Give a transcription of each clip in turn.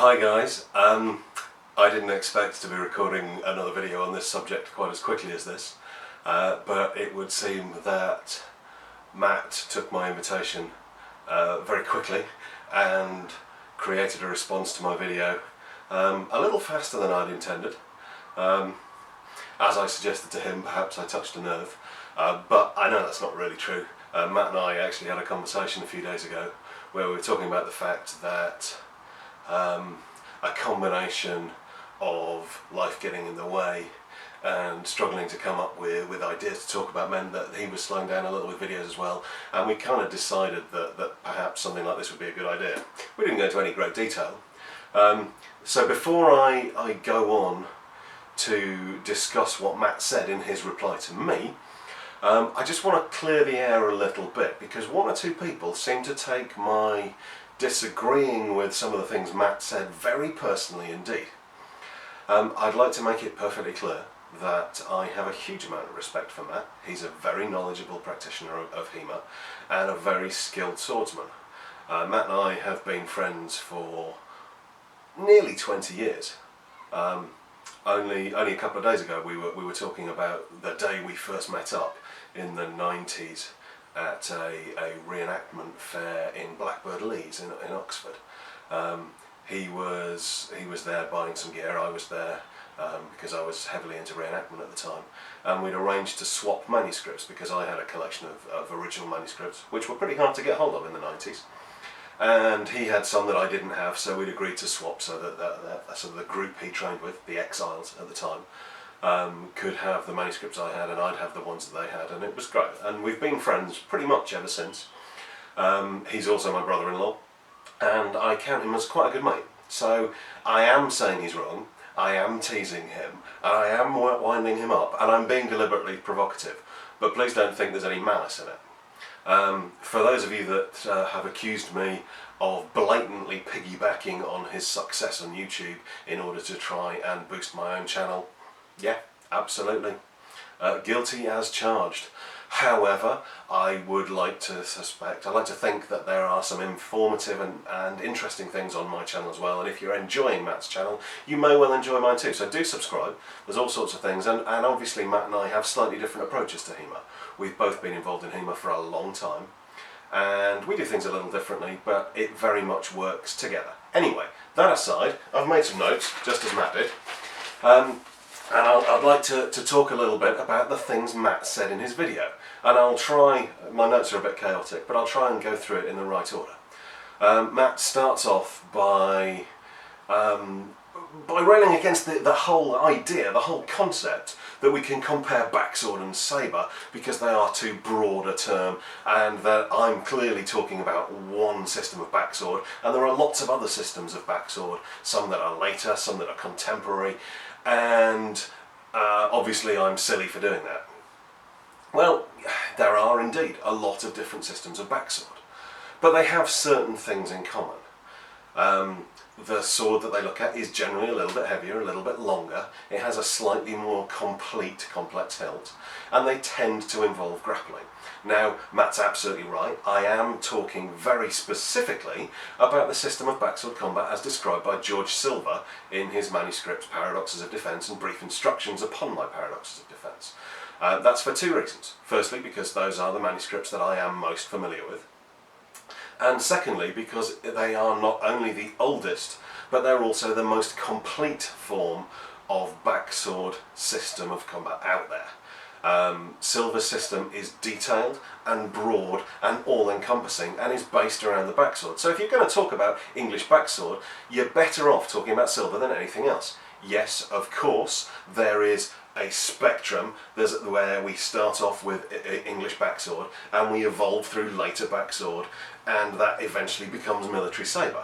Hi guys, I didn't expect to be recording another video on this subject quite as quickly as this, but it would seem that Matt took my invitation very quickly and created a response to my video a little faster than I'd intended. As I suggested to him, perhaps I touched a nerve, but I know that's not really true. Matt and I actually had a conversation a few days ago where we were talking about the fact that a combination of life getting in the way and struggling to come up with ideas to talk about meant that he was slowing down a little with videos as well, and we kind of decided that perhaps something like this would be a good idea. We didn't go into any great detail, so before I go on to discuss what Matt said in his reply to me, I just want to clear the air a little bit, because one or two people seem to take my disagreeing with some of the things Matt said very personally indeed. I'd like to make it perfectly clear that I have a huge amount of respect for Matt. He's a very knowledgeable practitioner of HEMA and a very skilled swordsman. Matt and I have been friends for nearly 20 years. Only a couple of days ago we were talking about the day we first met up in the 90s at a reenactment fair in Blackbird, Leeds in Oxford. He was there buying some gear. I was there because I was heavily into reenactment at the time, and we'd arranged to swap manuscripts because I had a collection of original manuscripts which were pretty hard to get hold of in the 90s, and he had some that I didn't have, so we'd agreed to swap so that sort of the group he trained with, the exiles at the time, could have the manuscripts I had and I'd have the ones that they had, and it was great, and we've been friends pretty much ever since. He's also my brother-in-law, and I count him as quite a good mate, so I am saying he's wrong, I am teasing him, and I am winding him up, and I'm being deliberately provocative, but please don't think there's any malice in it. For those of you that have accused me of blatantly piggybacking on his success on YouTube in order to try and boost my own channel, yeah, absolutely. Guilty as charged. However, I would like to think that there are some informative and interesting things on my channel as well, and if you're enjoying Matt's channel, you may well enjoy mine too, so do subscribe. There's all sorts of things, and obviously Matt and I have slightly different approaches to HEMA. We've both been involved in HEMA for a long time, and we do things a little differently, but it very much works together. Anyway, that aside, I've made some notes, just as Matt did. And I'd like to talk a little bit about the things Matt said in his video. And I'll try, my notes are a bit chaotic, but I'll try and go through it in the right order. Matt starts off by railing against the whole idea, the whole concept that we can compare backsword and sabre because they are too broad a term, and that I'm clearly talking about one system of backsword, and there are lots of other systems of backsword, some that are later, some that are contemporary, and obviously I'm silly for doing that. Well, there are indeed a lot of different systems of backsword, but they have certain things in common. The sword that they look at is generally a little bit heavier, a little bit longer, it has a slightly more complex hilt, and they tend to involve grappling. Now, Matt's absolutely right, I am talking very specifically about the system of backsword combat as described by George Silver in his manuscripts Paradoxes of Defence and Brief Instructions upon my Paradoxes of Defence. That's for two reasons. Firstly, because those are the manuscripts that I am most familiar with, and secondly, because they are not only the oldest, but they're also the most complete form of backsword system of combat out there. Silver's system is detailed and broad and all-encompassing and is based around the backsword. So if you're going to talk about English backsword, you're better off talking about Silver than anything else. Yes, of course, there is a spectrum. There's where we start off with English backsword and we evolve through later backsword, and that eventually becomes military sabre.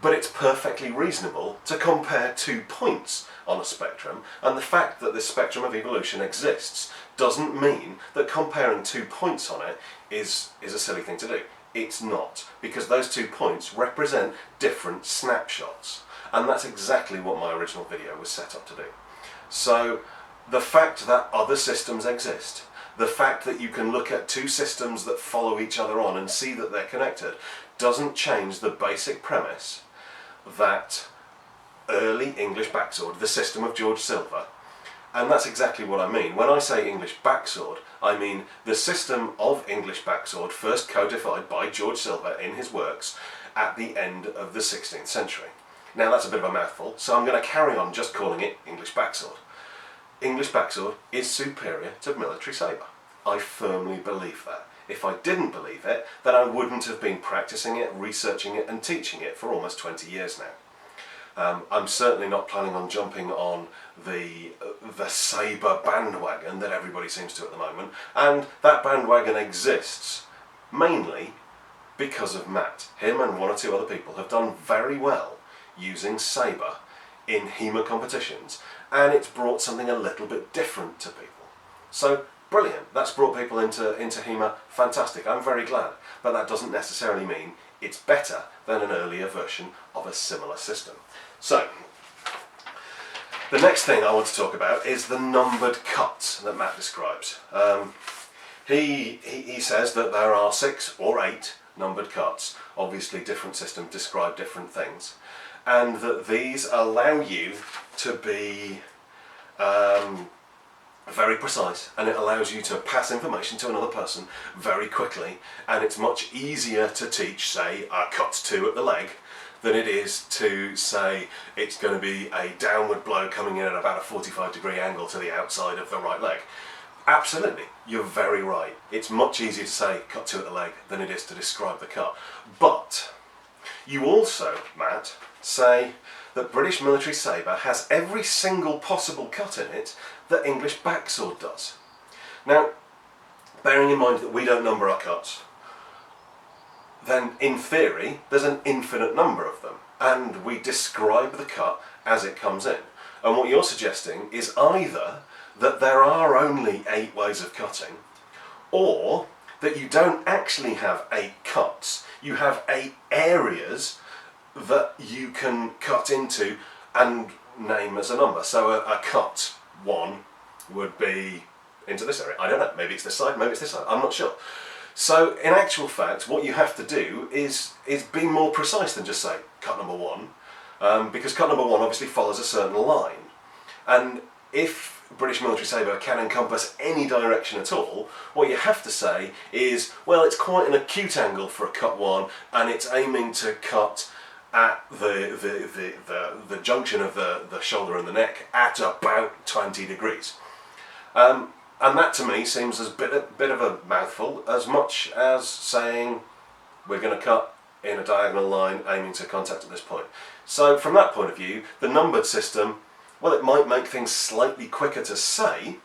But it's perfectly reasonable to compare 2 points on a spectrum, and the fact that this spectrum of evolution exists doesn't mean that comparing 2 points on it is a silly thing to do. It's not, because those 2 points represent different snapshots, and that's exactly what my original video was set up to do. So the fact that other systems exist, the fact that you can look at two systems that follow each other on and see that they're connected, doesn't change the basic premise that early English backsword, the system of George Silver. And that's exactly what I mean. When I say English backsword, I mean the system of English backsword first codified by George Silver in his works at the end of the 16th century. Now that's a bit of a mouthful, so I'm going to carry on just calling it English backsword. English backsword is superior to military sabre. I firmly believe that. If I didn't believe it, then I wouldn't have been practicing it, researching it and teaching it for almost 20 years now. I'm certainly not planning on jumping on the sabre bandwagon that everybody seems to at the moment, and that bandwagon exists mainly because of Matt. Him and one or two other people have done very well using sabre in HEMA competitions, and it's brought something a little bit different to people. So brilliant, that's brought people into HEMA, fantastic, I'm very glad, but that doesn't necessarily mean it's better than an earlier version of a similar system. So, the next thing I want to talk about is the numbered cuts that Matt describes. He says that there are 6 or 8 numbered cuts, obviously different systems describe different things, and that these allow you to be very precise, and it allows you to pass information to another person very quickly, and it's much easier to teach, say, a cut 2 at the leg than it is to say it's going to be a downward blow coming in at about a 45-degree angle to the outside of the right leg. Absolutely, you're very right. It's much easier to say cut 2 at the leg than it is to describe the cut. But you also, Matt, say that British military sabre has every single possible cut in it that English backsword does. Now, bearing in mind that we don't number our cuts, then in theory there's an infinite number of them, and we describe the cut as it comes in. And what you're suggesting is either that there are only 8 ways of cutting, or that you don't actually have 8 cuts, you have 8 areas that you can cut into and name as a number. So a cut 1 would be into this area. I don't know, maybe it's this side, maybe it's this side, I'm not sure. So in actual fact, what you have to do is be more precise than just say cut number 1, because cut number 1 obviously follows a certain line. And if British military sabre can encompass any direction at all, what you have to say is, well, it's quite an acute angle for a cut 1, and it's aiming to cut at the junction of the shoulder and the neck at about 20 degrees. And that to me seems as bit of a mouthful, as much as saying we're going to cut in a diagonal line aiming to contact at this point. So from that point of view, the numbered system, well, it might make things slightly quicker to say,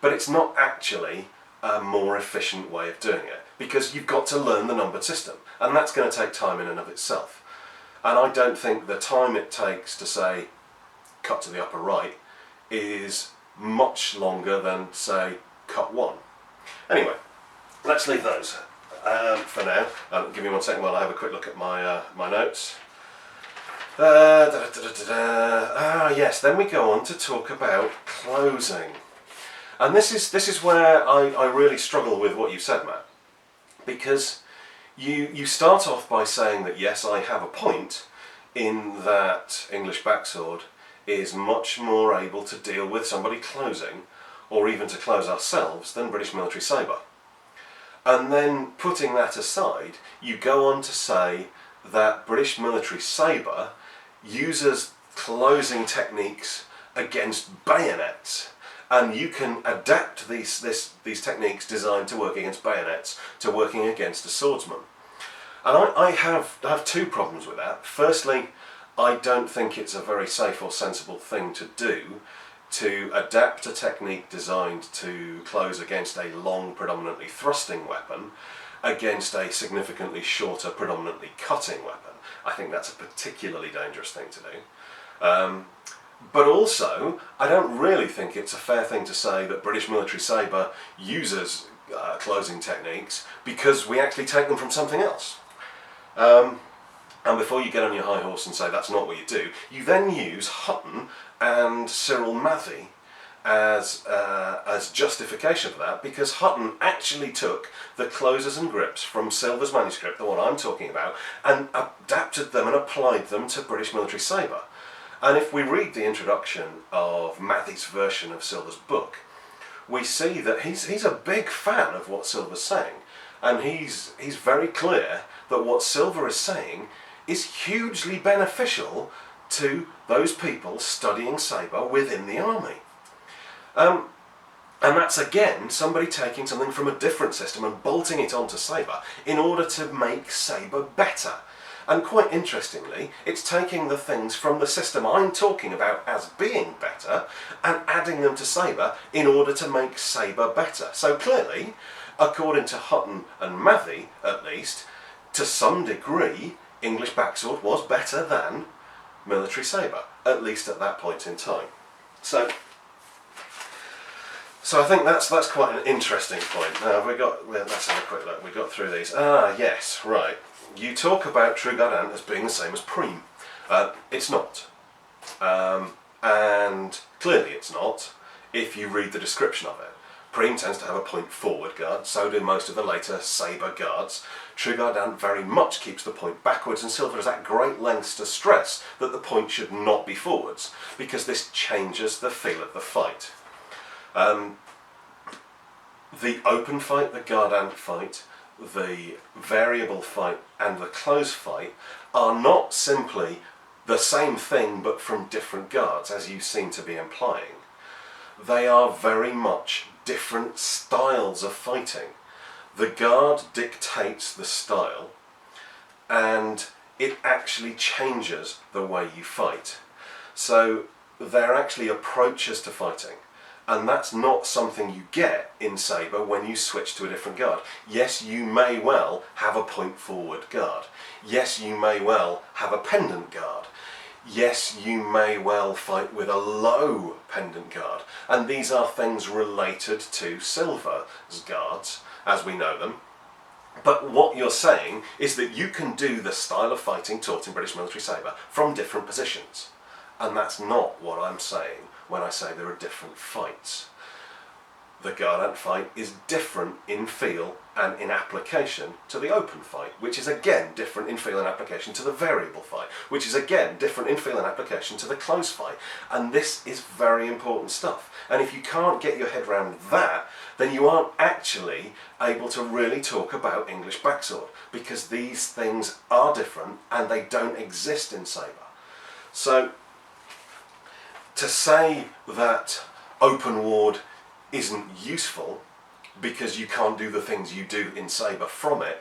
but it's not actually a more efficient way of doing it, because you've got to learn the numbered system, and that's going to take time in and of itself. And I don't think the time it takes to say cut to the upper right is much longer than, say, cut 1. Anyway, let's leave those for now. Give me 1 second while I have a quick look at my my notes. Yes, then we go on to talk about closing. And this is where I really struggle with what you said, Matt, because you start off by saying that yes, I have a point in that English backsword is much more able to deal with somebody closing, or even to close ourselves, than British military sabre. And then putting that aside, you go on to say that British military sabre uses closing techniques against bayonets, and you can adapt these techniques designed to work against bayonets to working against a swordsman. And I have 2 problems with that. Firstly, I don't think it's a very safe or sensible thing to do, to adapt a technique designed to close against a long, predominantly thrusting weapon against a significantly shorter, predominantly cutting weapon. I think that's a particularly dangerous thing to do. But also, I don't really think it's a fair thing to say that British military sabre uses closing techniques because we actually take them from something else. And before you get on your high horse and say that's not what you do, you then use Hutton and Cyril Mathy as justification for that, because Hutton actually took the closes and grips from Silver's manuscript, the one I'm talking about, and adapted them and applied them to British military sabre. And if we read the introduction of Matthew's version of Silver's book, we see that he's a big fan of what Silver's saying. And he's very clear that what Silver is saying is hugely beneficial to those people studying sabre within the army. And that's again somebody taking something from a different system and bolting it onto sabre in order to make sabre better. And quite interestingly, it's taking the things from the system I'm talking about as being better and adding them to sabre in order to make sabre better. So clearly, according to Hutton and Matthew at least, to some degree, English backsword was better than military sabre, at least at that point in time. So I think that's quite an interesting point. Now let's have a quick look. We got through these. Yes, right. You talk about true gardant as being the same as prime. It's not. And clearly it's not if you read the description of it. Prime tends to have a point forward guard, so do most of the later sabre guards. True gardant very much keeps the point backwards, and Silver is at great lengths to stress that the point should not be forwards, because this changes the feel of the fight. The open fight, the gardant fight, the variable fight and the close fight are not simply the same thing but from different guards, as you seem to be implying. They are very much different styles of fighting. The guard dictates the style, and it actually changes the way you fight. So they're actually approaches to fighting. And that's not something you get in sabre when you switch to a different guard. Yes, you may well have a point forward guard. Yes, you may well have a pendant guard. Yes, you may well fight with a low pendant guard. And these are things related to Silver's guards, as we know them. But what you're saying is that you can do the style of fighting taught in British military sabre from different positions. And that's not what I'm saying when I say there are different fights. The gardant fight is different in feel and in application to the open fight, which is again different in feel and application to the variable fight, which is again different in feel and application to the close fight. And this is very important stuff. And if you can't get your head around that, then you aren't actually able to really talk about English backsword, because these things are different and they don't exist in sabre. So to say that open ward isn't useful because you can't do the things you do in sabre from it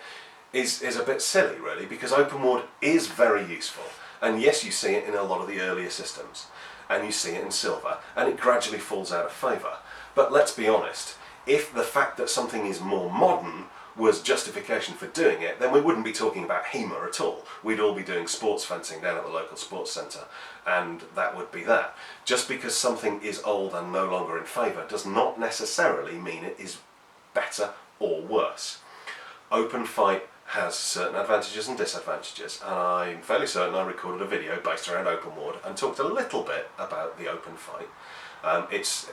is a bit silly, really, because open ward is very useful. And yes, you see it in a lot of the earlier systems, and you see it in Silver, and it gradually falls out of favour. But let's be honest, if the fact that something is more modern was justification for doing it, then we wouldn't be talking about HEMA at all. We'd all be doing sports fencing down at the local sports centre, and that would be that. Just because something is old and no longer in favour does not necessarily mean it is better or worse. Open fight has certain advantages and disadvantages, and I'm fairly certain I recorded a video based around open ward and talked a little bit about the open fight. It's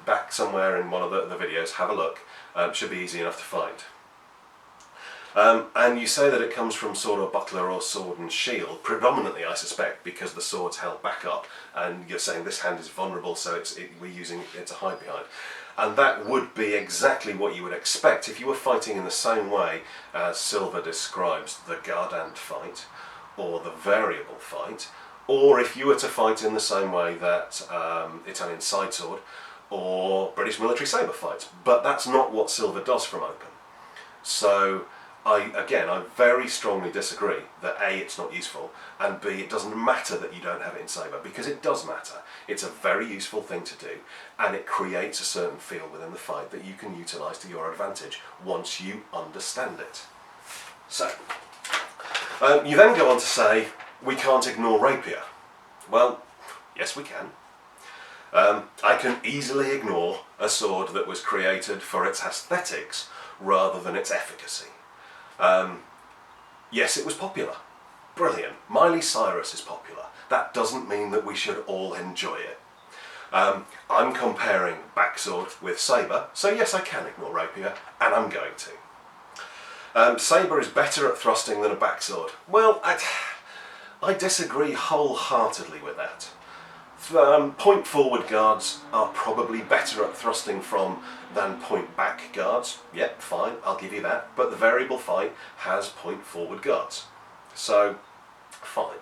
back somewhere in one of the videos. Have a look. Should be easy enough to find. And you say that it comes from sword or buckler or sword and shield, predominantly I suspect because the sword's held back up, and you're saying this hand is vulnerable, so we're using it to hide behind. And that would be exactly what you would expect if you were fighting in the same way as Silver describes the gardant fight, or the variable fight, or if you were to fight in the same way that Italian side sword or British military sabre fights. But that's not what Silver does from open. So I very strongly disagree that A, it's not useful, and B, it doesn't matter that you don't have it in sabre, because it does matter. It's a very useful thing to do, and it creates a certain feel within the fight that you can utilise to your advantage once you understand it. So, you then go on to say, we can't ignore Rapier. Well, yes we can. I can easily ignore a sword that was created for its aesthetics rather than its efficacy. Yes, it was popular. Brilliant. Miley Cyrus is popular. That doesn't mean that we should all enjoy it. I'm comparing backsword with sabre, so yes, I can ignore Rapier, and I'm going to. Sabre is better at thrusting than a backsword. Well, I disagree wholeheartedly with that. Point forward guards are probably better at thrusting from than point back guards. Yep, fine, I'll give you that. But the variable fight has point forward guards. So, fine.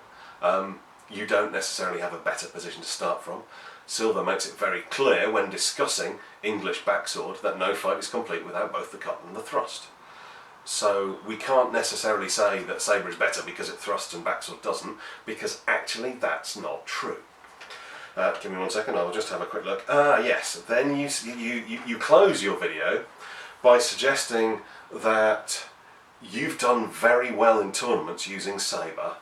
You don't necessarily have a better position to start from. Silver makes it very clear when discussing English backsword that no fight is complete without both the cut and the thrust. So we can't necessarily say that sabre is better because it thrusts and backsword doesn't, because actually that's not true. Give me 1 second, I'll just have a quick look. Yes, then you close your video by suggesting that you've done very well in tournaments using sabre,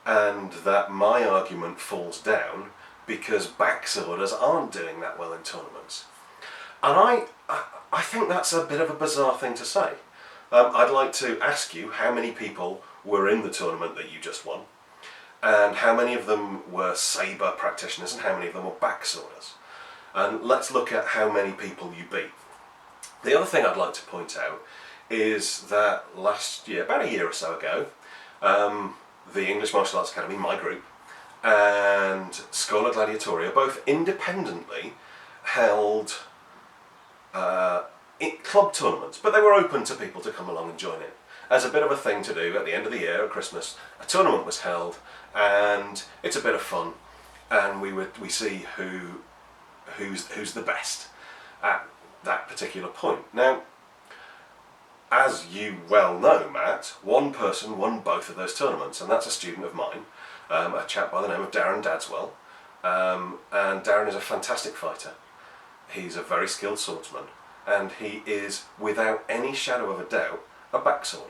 and that my argument falls down because backsworders aren't doing that well in tournaments. And I think that's a bit of a bizarre thing to say. I'd like to ask you how many people were in the tournament that you just won, and how many of them were sabre practitioners and how many of them were backsworders. And let's look at how many people you beat. The other thing I'd like to point out is that last year, about a year or so ago, the English Martial Arts Academy, my group, and Scola Gladiatoria both independently held club tournaments, but they were open to people to come along and join in. As a bit of a thing to do at the end of the year, at Christmas, a tournament was held, and it's a bit of fun, and we see who's the best at that particular point. Now, as you well know, Matt, one person won both of those tournaments, and that's a student of mine, a chap by the name of Darren Dadswell, and Darren is a fantastic fighter. He's a very skilled swordsman, and he is, without any shadow of a doubt, a backsworder.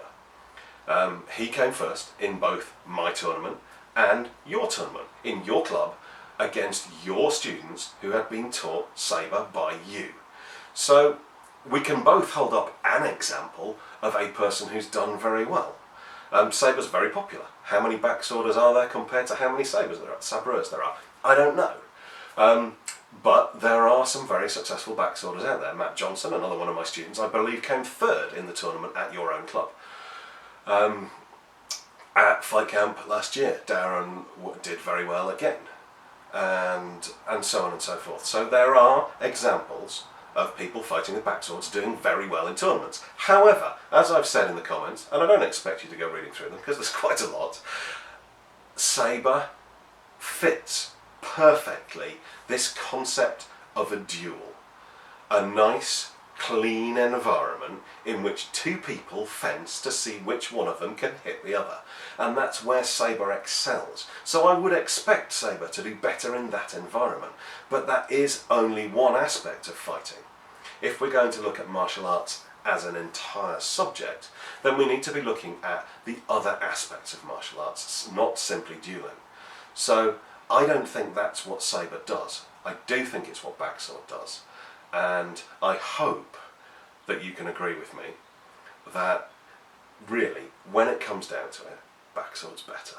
He came first in both my tournament and your tournament, in your club, against your students who had been taught sabre by you. So we can both hold up an example of a person who's done very well. Sabre's very popular. How many backsworders are there compared to how many sabreurs there are? I don't know. But there are some very successful backsworders out there. Matt Johnson, another one of my students, I believe came third in the tournament at your own club. At Fight Camp last year, Darren did very well again, and so on and so forth. So there are examples of people fighting with backswords doing very well in tournaments. However, as I've said in the comments, and I don't expect you to go reading through them because there's quite a lot, sabre fits perfectly this concept of a duel. A nice, clean environment in which two people fence to see which one of them can hit the other. And that's where sabre excels. So I would expect sabre to do better in that environment. But that is only one aspect of fighting. If we're going to look at martial arts as an entire subject, then we need to be looking at the other aspects of martial arts, not simply dueling. So I don't think that's what sabre does. I do think it's what backsword does. And I hope that you can agree with me that really, when it comes down to it, backsword's better.